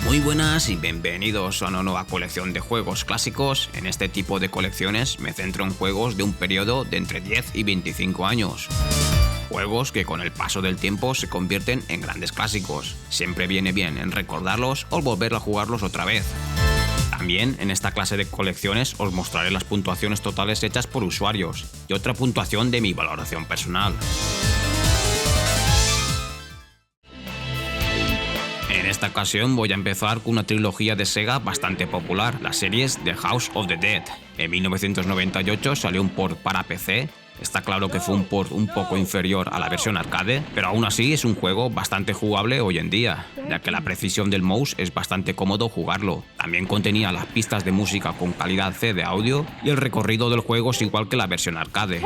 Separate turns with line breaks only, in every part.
Muy buenas y bienvenidos a una nueva colección de juegos clásicos. En este tipo de colecciones me centro en juegos de un periodo de entre 10 y 25 años. Juegos que con el paso del tiempo se convierten en grandes clásicos. Siempre viene bien en recordarlos o volver a jugarlos otra vez. También en esta clase de colecciones os mostraré las puntuaciones totales hechas por usuarios y otra puntuación de mi valoración personal. En esta ocasión voy a empezar con una trilogía de Sega bastante popular, las series de House of the Dead. En 1998 salió un port para PC. Está claro que fue un port un poco inferior a la versión arcade, pero aún así es un juego bastante jugable hoy en día, ya que la precisión del mouse es bastante cómodo jugarlo. También contenía las pistas de música con calidad C de audio y el recorrido del juego es igual que la versión arcade.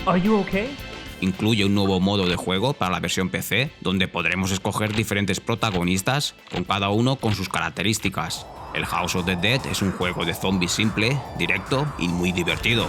Are you okay?
Incluye un nuevo modo de juego para la versión PC, donde podremos escoger diferentes protagonistas, con cada uno con sus características. El House of the Dead es un juego de zombies simple, directo y muy divertido.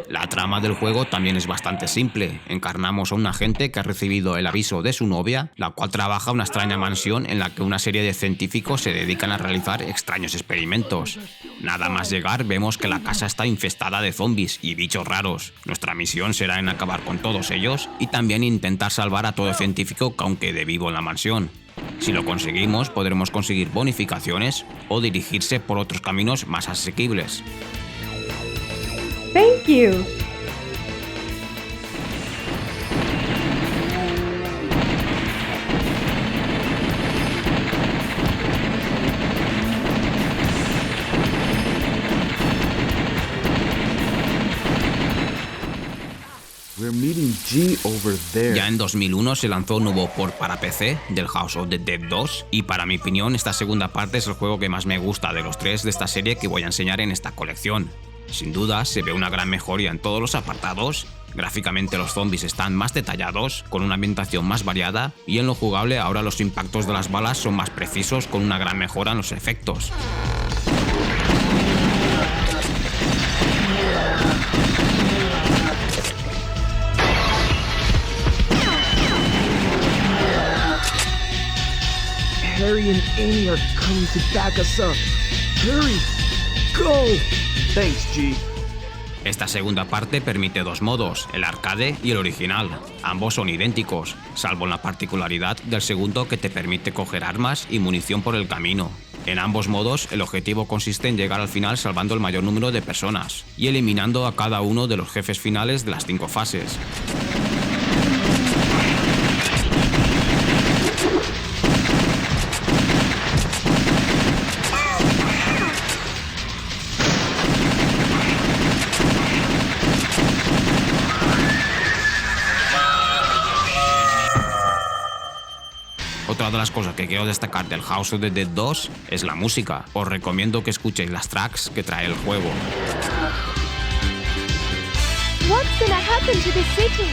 La trama del juego también es bastante simple. Encarnamos a un agente que ha recibido el aviso de su novia, la cual trabaja en una extraña mansión en la que una serie de científicos se dedican a realizar extraños experimentos. Nada más llegar vemos que la casa está infestada de zombies y bichos raros. Nuestra misión será en acabar con todos ellos y también intentar salvar a todo científico que aún quede vivo en la mansión. Si lo conseguimos, podremos conseguir bonificaciones o dirigirse por otros caminos más asequibles.
Thank you.
We're meeting G over there.
Ya en 2001 se lanzó un nuevo port para PC del House of the Dead 2 y para mi opinión esta segunda parte es el juego que más me gusta de los tres de esta serie que voy a enseñar en esta colección. Sin duda se ve una gran mejoría en todos los apartados. Gráficamente los zombies están más detallados, con una ambientación más variada y en lo jugable ahora los impactos de las balas son más precisos con una gran mejora en los efectos.
Harry and Amy are coming to back us up. Hurry! Go! Thanks, G.
Esta segunda parte permite dos modos, el arcade y el original. Ambos son idénticos, salvo la particularidad del segundo que te permite coger armas y munición por el camino. En ambos modos, el objetivo consiste en llegar al final salvando el mayor número de personas y eliminando a cada uno de los jefes finales de las 5 fases. Otra de las cosas que quiero destacar del House of the Dead 2 es la música. Os recomiendo que escuchéis las tracks que trae el juego.
What's gonna happen to the city?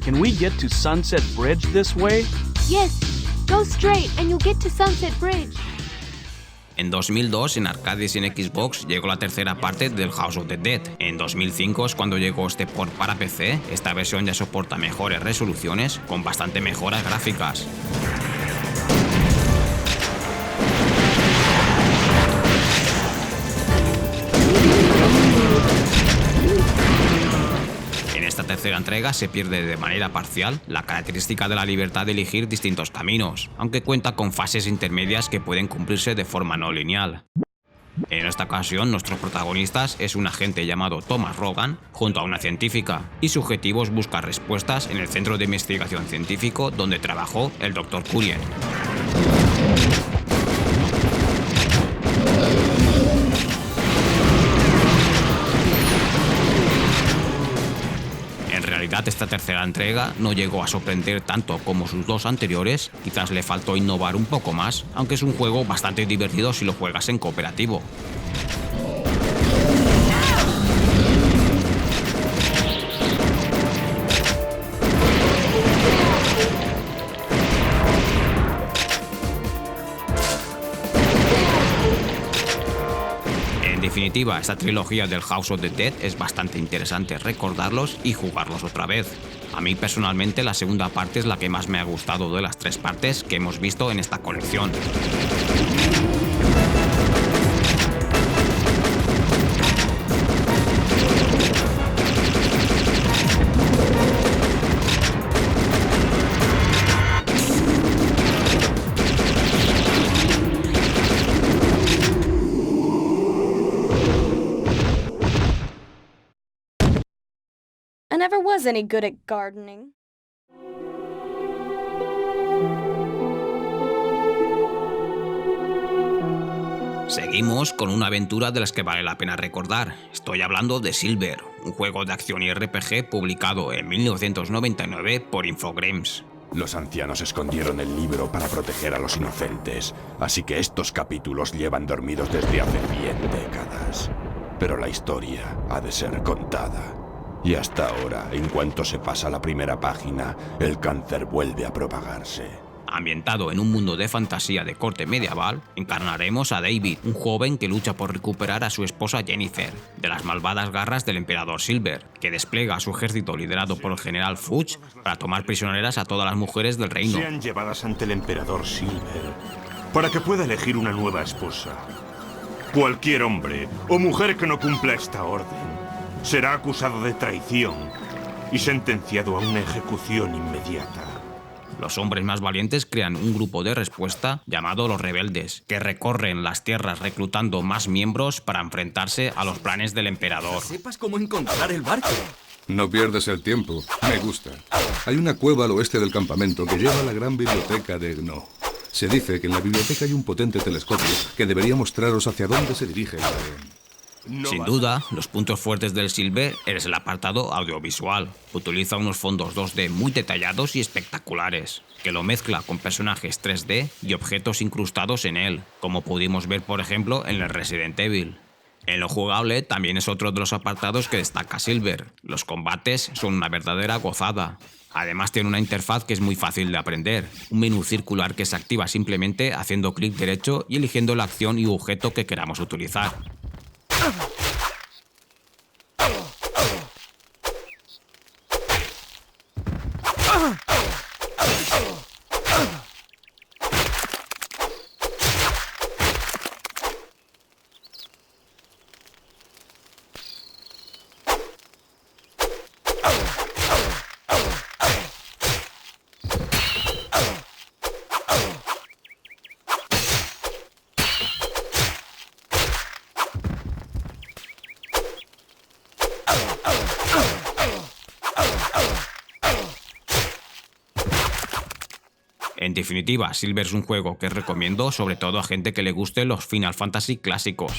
Can we get to Sunset Bridge this way?
Yes, go straight and you'll get to Sunset Bridge.
En 2002, en arcades y en Xbox, llegó la tercera parte del House of the Dead. En 2005 es cuando llegó este port para PC. Esta versión ya soporta mejores resoluciones, con bastante mejoras gráficas. En esta tercera entrega se pierde de manera parcial la característica de la libertad de elegir distintos caminos, aunque cuenta con fases intermedias que pueden cumplirse de forma no lineal. En esta ocasión, nuestros protagonistas es un agente llamado Thomas Rogan junto a una científica, y su objetivo es buscar respuestas en el centro de investigación científico donde trabajó el Dr. Curien. En realidad, esta tercera entrega no llegó a sorprender tanto como sus dos anteriores, quizás le faltó innovar un poco más, aunque es un juego bastante divertido si lo juegas en cooperativo. En definitiva, esta trilogía del House of the Dead es bastante interesante recordarlos y jugarlos otra vez. A mí personalmente la segunda parte es la que más me ha gustado de las tres partes que hemos visto en esta colección.
I never was any good at gardening.
Seguimos con una aventura de las que vale la pena recordar. Estoy hablando de Silver, un juego de acción y RPG publicado en 1999 por Infogrames.
Los ancianos escondieron el libro para proteger a los inocentes, así que estos capítulos llevan dormidos desde hace 100 décadas. Pero la historia ha de ser contada. Y hasta ahora, en cuanto se pasa la primera página, el cáncer vuelve a propagarse.
Ambientado en un mundo de fantasía de corte medieval, encarnaremos a David, un joven que lucha por recuperar a su esposa Jennifer de las malvadas garras del emperador Silver, que despliega a su ejército liderado por el general Fuchs para tomar prisioneras a todas las mujeres del reino.
Sean llevadas ante el emperador Silver para que pueda elegir una nueva esposa. Cualquier hombre o mujer que no cumpla esta orden será acusado de traición y sentenciado a una ejecución inmediata.
Los hombres más valientes crean un grupo de respuesta llamado los Rebeldes, que recorren las tierras reclutando más miembros para enfrentarse a los planes del emperador.
Sepas cómo encontrar el barco.
No pierdes el tiempo. Me gusta. Hay una cueva al oeste del campamento que lleva a la gran biblioteca de Gno. Se dice que en la biblioteca hay un potente telescopio que debería mostraros hacia dónde se dirige el tren.
Sin duda, los puntos fuertes del Silver es el apartado audiovisual. Utiliza unos fondos 2D muy detallados y espectaculares, que lo mezcla con personajes 3D y objetos incrustados en él, como pudimos ver por ejemplo en el Resident Evil. En lo jugable también es otro de los apartados que destaca Silver. Los combates son una verdadera gozada. Además tiene una interfaz que es muy fácil de aprender, un menú circular que se activa simplemente haciendo clic derecho y eligiendo la acción y objeto que queramos utilizar. En definitiva, Silver es un juego que recomiendo sobre todo a gente que le guste los Final Fantasy clásicos.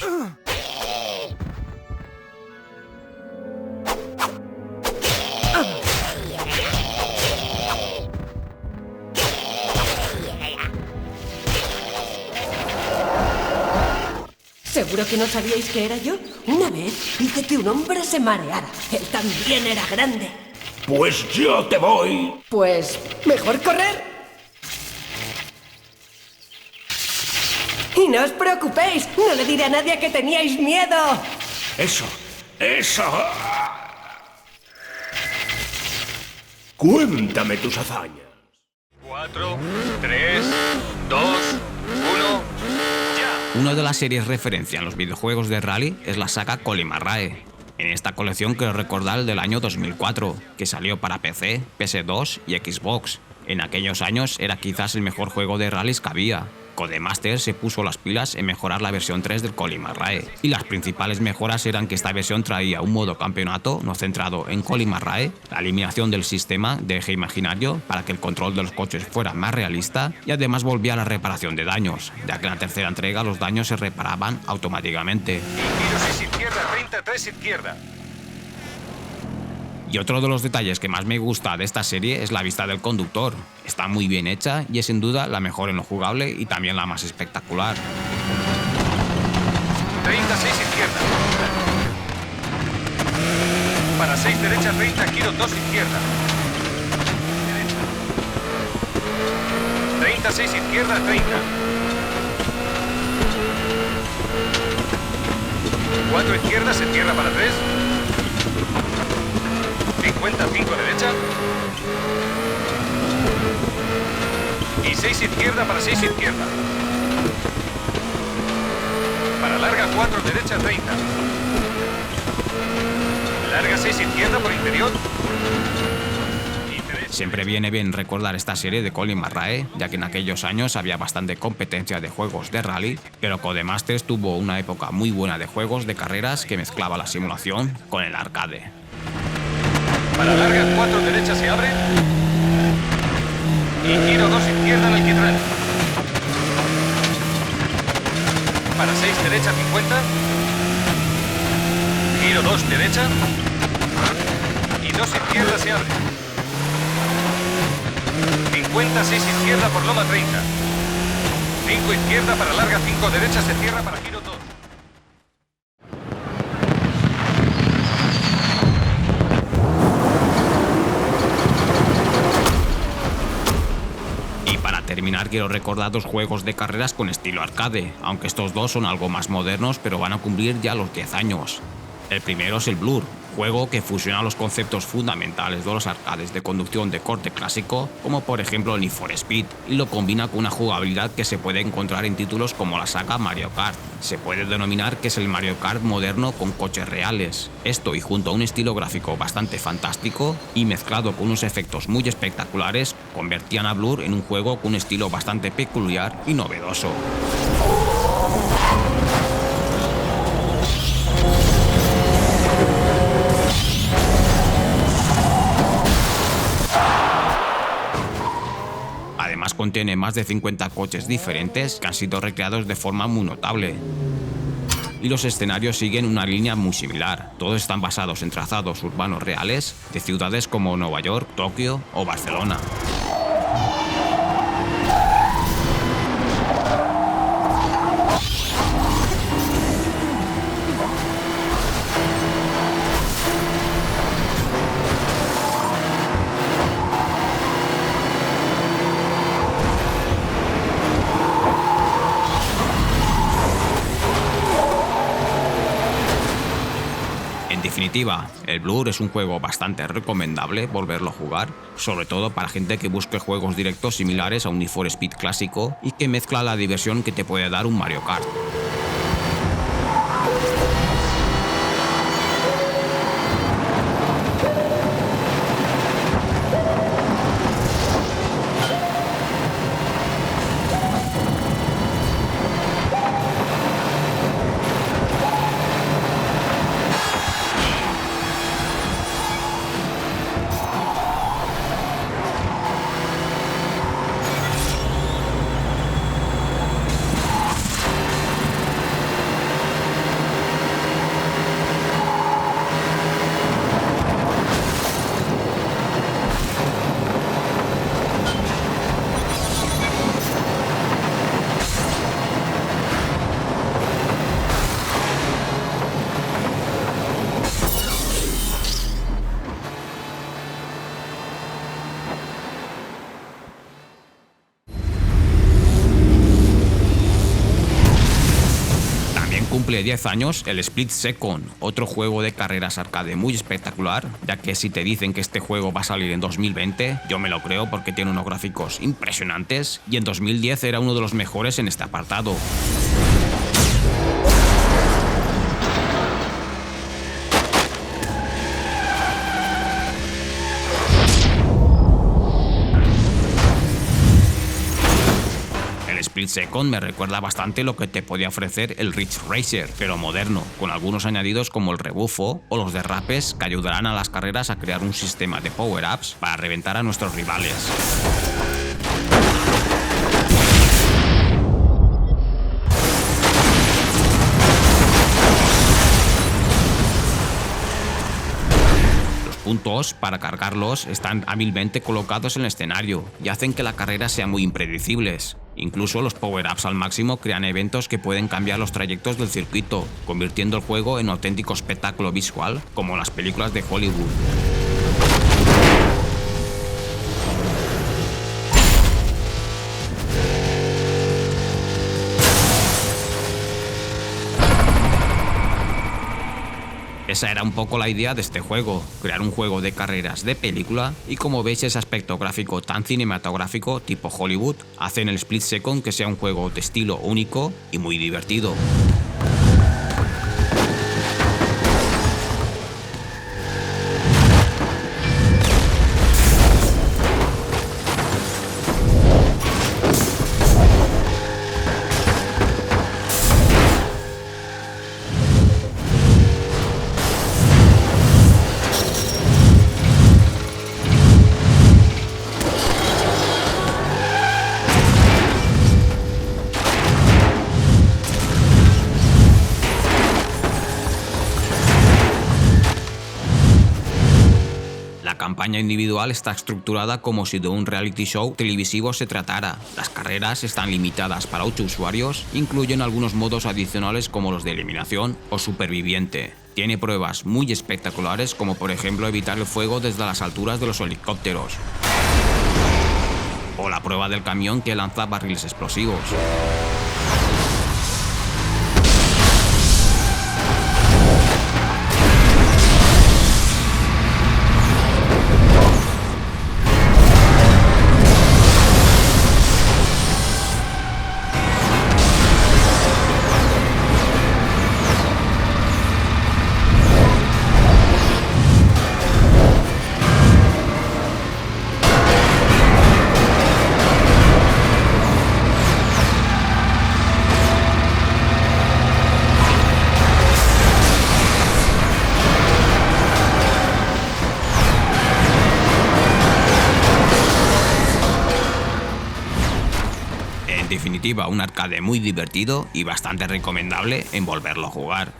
¿Seguro que no sabíais que era yo? Una vez hice que un hombre se mareara. Él también era grande.
Pues yo te voy.
Pues, mejor correr. Y no os preocupéis, no le diré a nadie que teníais miedo.
Eso. Cuéntame tus hazañas.
4, 3, 2, 1, ya.
Una de las series referencia en los videojuegos de rally es la saga Colimarrae. En esta colección quiero recordar el del año 2004, que salió para PC, PS2 y Xbox. En aquellos años era quizás el mejor juego de rallies que había. Codemasters se puso las pilas en mejorar la versión 3 del Colimarrae, y las principales mejoras eran que esta versión traía un modo campeonato no centrado en Colimarrae, la eliminación del sistema de eje imaginario para que el control de los coches fuera más realista, y además volvía a la reparación de daños, ya que en la tercera entrega los daños se reparaban automáticamente.
Giro 6 izquierda, 30, 3 izquierda.
Y otro de los detalles que más me gusta de esta serie es la vista del conductor. Está muy bien hecha y es sin duda la mejor en lo jugable y también la más espectacular.
36 izquierda. Para 6 derecha, 30, giro 2 izquierda. Derecha. 36 izquierda, 30. 4 izquierda, se cierra para 3. 55 derecha. Y 6 izquierda para 6 izquierda. Para larga 4 derecha 30. Larga 6 izquierda por interior.
Siempre viene bien recordar esta serie de Colimarrae, ya que en aquellos años había bastante competencia de juegos de rally, pero Codemasters tuvo una época muy buena de juegos de carreras que mezclaba la simulación con el arcade.
Para larga 4 derecha se abre. Y giro 2 izquierda al alquitrán. Para 6 derecha 50. Giro 2 derecha. Y 2 izquierda se abre. 56 izquierda por loma 30. 5 izquierda para larga 5 derecha se cierra para giro 2.
Terminar, quiero recordar dos juegos de carreras con estilo arcade, aunque estos dos son algo más modernos, pero van a cumplir ya los 10 años. El primero es el Blur, juego que fusiona los conceptos fundamentales de los arcades de conducción de corte clásico, como por ejemplo Need for Speed, y lo combina con una jugabilidad que se puede encontrar en títulos como la saga Mario Kart. Se puede denominar que es el Mario Kart moderno con coches reales. Esto, y junto a un estilo gráfico bastante fantástico y mezclado con unos efectos muy espectaculares, convertían a Blur en un juego con un estilo bastante peculiar y novedoso. Además contiene más de 50 coches diferentes que han sido recreados de forma muy notable. Y los escenarios siguen una línea muy similar. Todos están basados en trazados urbanos reales de ciudades como Nueva York, Tokio o Barcelona. En definitiva, el Blur es un juego bastante recomendable volverlo a jugar, sobre todo para gente que busque juegos directos similares a un Need for Speed clásico y que mezcla la diversión que te puede dar un Mario Kart. cumple 10 años el Split Second, otro juego de carreras arcade muy espectacular, ya que si te dicen que este juego va a salir en 2020, yo me lo creo porque tiene unos gráficos impresionantes y en 2010 era uno de los mejores en este apartado. Split Second me recuerda bastante lo que te podía ofrecer el Ridge Racer, pero moderno, con algunos añadidos como el rebufo o los derrapes que ayudarán a las carreras a crear un sistema de power-ups para reventar a nuestros rivales. Puntos para cargarlos están hábilmente colocados en el escenario y hacen que la carrera sea muy impredecibles. Incluso los power-ups al máximo crean eventos que pueden cambiar los trayectos del circuito, convirtiendo el juego en un auténtico espectáculo visual como las películas de Hollywood. Esa era un poco la idea de este juego, crear un juego de carreras de película, y como veis ese aspecto gráfico tan cinematográfico tipo Hollywood hace en el Split Second que sea un juego de estilo único y muy divertido. La campaña individual está estructurada como si de un reality show televisivo se tratara. Las carreras están limitadas para 8 usuarios, incluyen algunos modos adicionales como los de eliminación o superviviente. Tiene pruebas muy espectaculares como por ejemplo evitar el fuego desde las alturas de los helicópteros. O la prueba del camión que lanza barriles explosivos. En definitiva, un arcade muy divertido y bastante recomendable en volverlo a jugar.